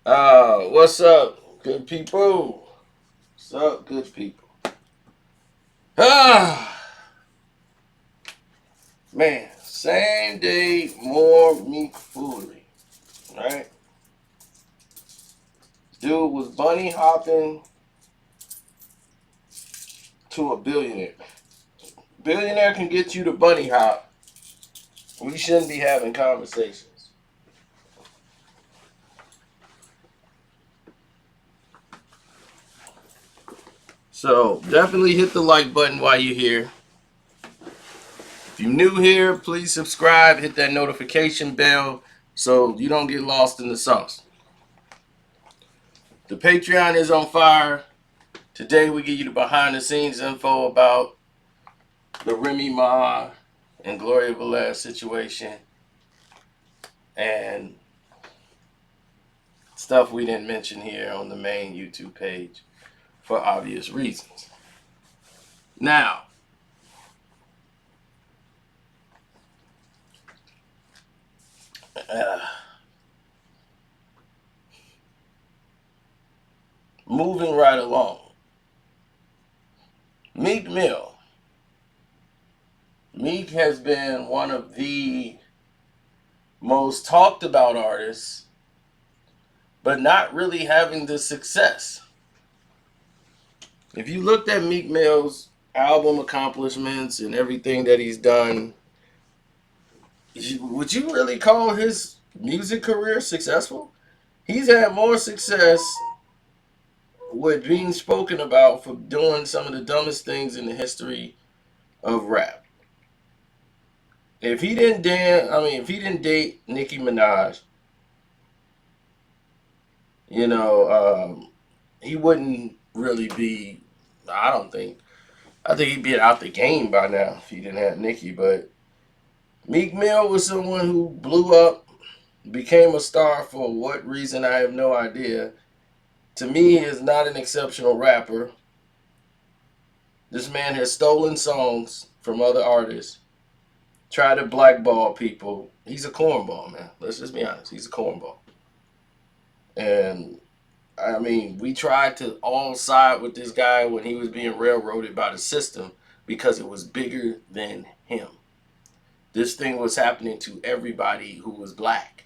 What's up, good people? What's up, good people? Ah, man, same day, more Meek foolery, right? Dude was bunny hopping to a billionaire. Billionaire can get you to bunny hop. We shouldn't be having conversations. So definitely hit the like button while you're here. If you're new here, please subscribe, hit that notification bell so you don't get lost in the sauce. The Patreon is on fire. Today we give you the behind the scenes info about the Remy Ma and Gloria Velez situation and stuff we didn't mention here on the main YouTube page for obvious reasons. Now, uh, moving right along. Meek Mill. Meek has been one of the most talked about artists, but not really having the success. If you looked at Meek Mill's album accomplishments and everything that he's done, would you really call his music career successful? He's had more success with being spoken about for doing some of the dumbest things in the history of rap. If he didn't date Nicki Minaj, you know, he wouldn't really be. I don't think. I think he'd be out the game by now if he didn't have Nicki. But Meek Mill was someone who blew up, became a star for what reason I have no idea. To me, he is not an exceptional rapper. This man has stolen songs from other artists, tried to blackball people. He's a cornball, man. Let's just be honest. He's a cornball. And I mean, we tried to all side with this guy when he was being railroaded by the system because it was bigger than him. This thing was happening to everybody who was black,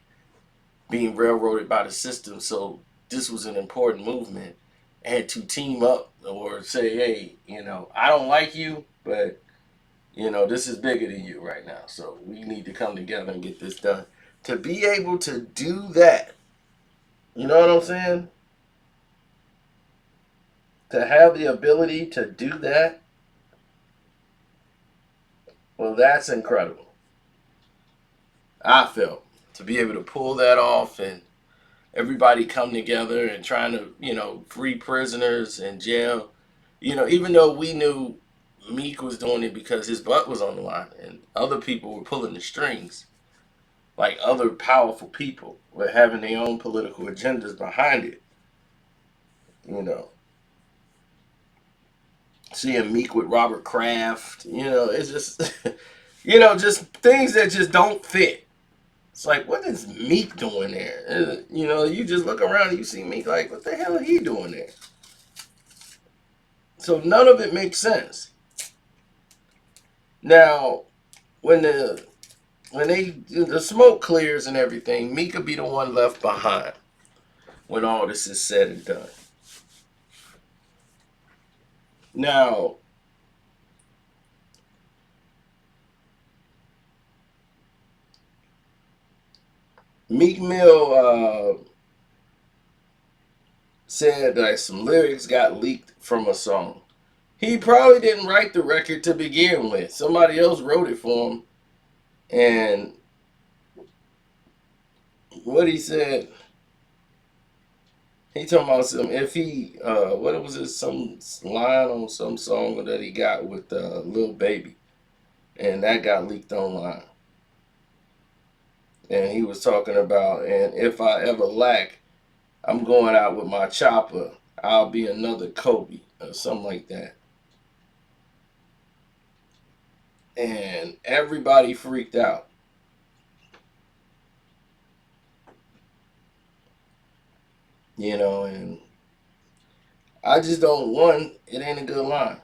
being railroaded by the system. So this was an important movement. And to team up or say, hey, I don't like you, but this is bigger than you right now. So we need to come together and get this done. To be able to do that, you know what I'm saying? To have the ability to do that, well, that's incredible. I felt to be able to pull that off and everybody come together and trying to, free prisoners in jail. Even though we knew Meek was doing it because his butt was on the line and other people were pulling the strings, like other powerful people were having their own political agendas behind it. You know, seeing Meek with Robert Kraft, it's just, just things that just don't fit. It's like, what is Meek doing there? You just look around and you see Meek like, what the hell are he doing there? So none of it makes sense. Now, when the smoke clears and everything, Meek will be the one left behind when all this is said and done. Now, Meek Mill said that some lyrics got leaked from a song. He probably didn't write the record to begin with. Somebody else wrote it for him. And what he said, he talking about some, if he, what was it, some line on some song that he got with Lil Baby. And that got leaked online. And he was talking about, and if I ever lack, I'm going out with my chopper. I'll be another Kobe or something like that. And everybody freaked out. And I just don't want it ain't a good line.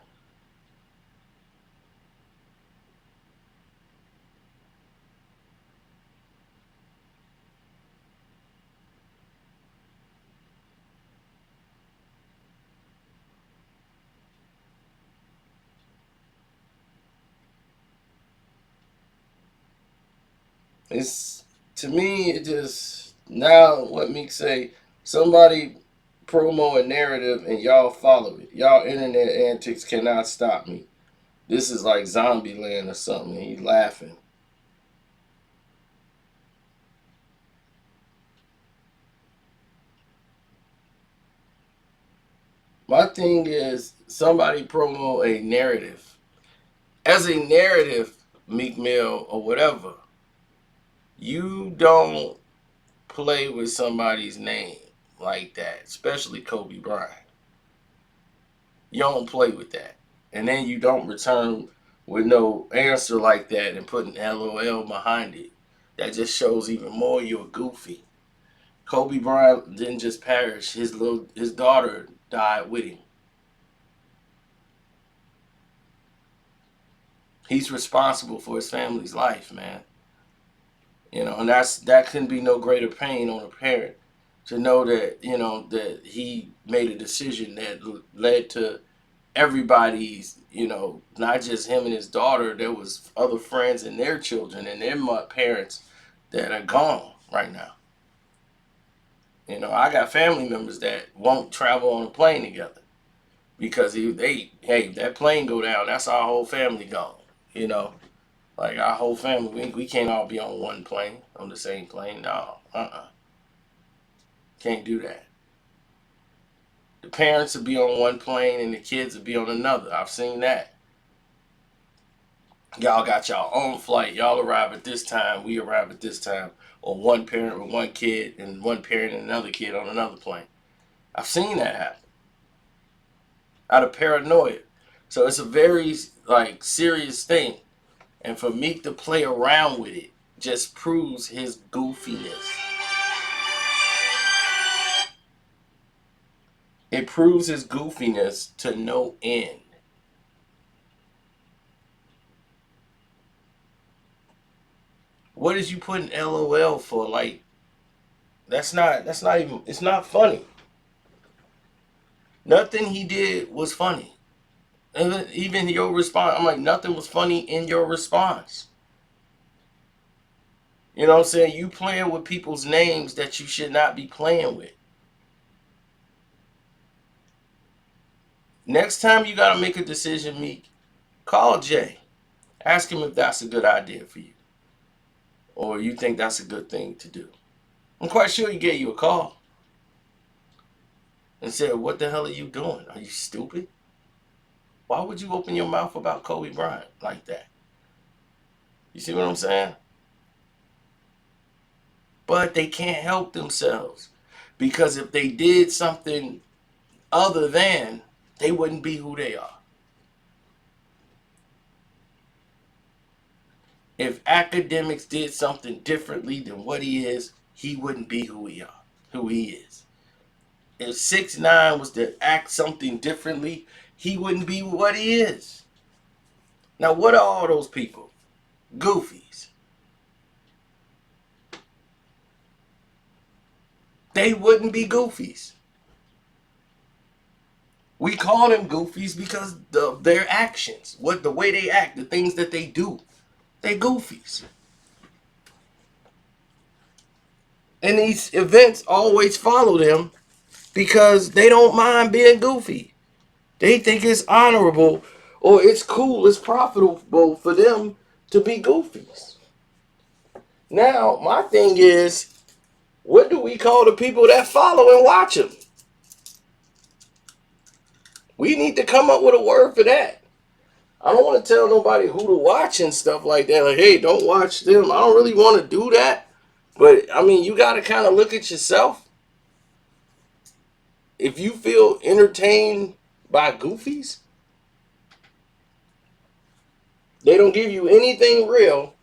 It's to me it just now what Meek say, somebody promo a narrative and y'all follow it. Y'all internet antics cannot stop me. This is like Zombie Land or something. And he laughing. My thing is somebody promo a narrative. As a narrative, Meek Mill or whatever, you don't play with somebody's name like that, especially Kobe Bryant. You don't play with that. And then you don't return with no answer like that and put an LOL behind it. That just shows even more you're goofy. Kobe Bryant didn't just perish. His daughter died with him. He's responsible for his family's life, man. And that can be no greater pain on a parent to know that that he made a decision that led to everybody's, not just him and his daughter. There was other friends and their children and their parents that are gone right now. I got family members that won't travel on a plane together because hey, that plane go down, that's our whole family gone. You know, like our whole family, we can't all be on one plane, on the same plane. No, can't do that. The parents will be on one plane and the kids will be on another. I've seen that. Y'all got y'all own flight. Y'all arrive at this time. We arrive at this time. Or one parent with one kid and one parent and another kid on another plane. I've seen that happen out of paranoia. So it's a very like serious thing. And for Meek to play around with it just proves his goofiness. It proves his goofiness to no end. What is you putting LOL for? Like that's not even it's not funny. Nothing he did was funny. Even your response, I'm like, nothing was funny in your response. You know what I'm saying? You playing with people's names that you should not be playing with. Next time you gotta make a decision, Meek, call Jay. Ask him if that's a good idea for you. Or you think that's a good thing to do. I'm quite sure he gave you a call and said, what the hell are you doing? Are you stupid? Why would you open your mouth about Kobe Bryant like that? You see what I'm saying? But they can't help themselves. Because if they did something other than, they wouldn't be who they are. If academics did something differently than what he is, he wouldn't be who he is. If 6ix9ine was to act something differently, he wouldn't be what he is. Now, what are all those people? Goofies. They wouldn't be goofies. We call them goofies because of their actions, the way they act, the things that they do. They goofies. And these events always follow them because they don't mind being goofy. They think it's honorable or it's cool, it's profitable for them to be goofies. Now, my thing is, what do we call the people that follow and watch them? We need to come up with a word for that. I don't want to tell nobody who to watch and stuff like that. Like, hey, don't watch them. I don't really want to do that. But, I mean, you got to kind of look at yourself. If you feel entertained by goofies, they don't give you anything real.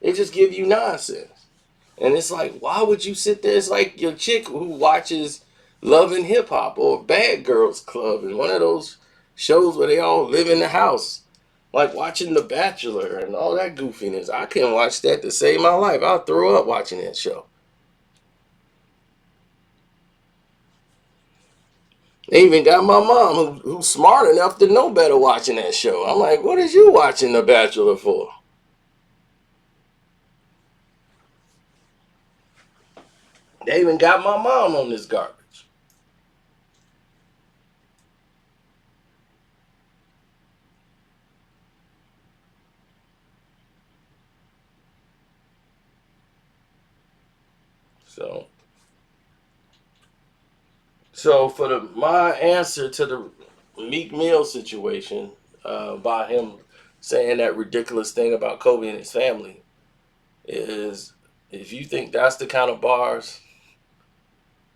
They just give you nonsense. And it's like, why would you sit there? It's like your chick who watches Love and Hip Hop or Bad Girls Club and one of those shows where they all live in the house. Like watching The Bachelor and all that goofiness. I couldn't watch that to save my life. I'll throw up watching that show. They even got my mom who's smart enough to know better watching that show. I'm like, what is you watching The Bachelor for? They even got my mom on this garbage. So, for my answer to the Meek Mill situation, about him saying that ridiculous thing about Kobe and his family, is if you think that's the kind of bars,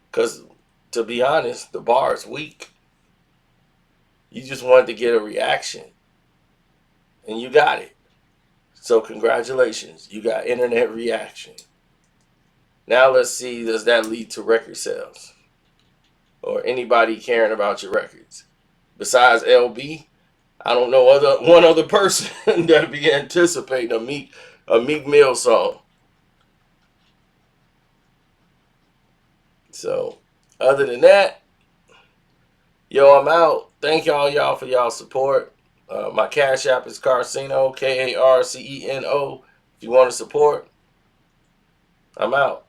because to be honest, the bar is weak. You just wanted to get a reaction, and you got it. So congratulations, you got internet reaction. Now let's see, does that lead to record sales or anybody caring about your records? Besides LB, I don't know one other person that be anticipating a Meek Mill song. So other than that, yo, I'm out. Thank y'all for y'all support. My cash app is Carceno, Karceno. If you want to support, I'm out.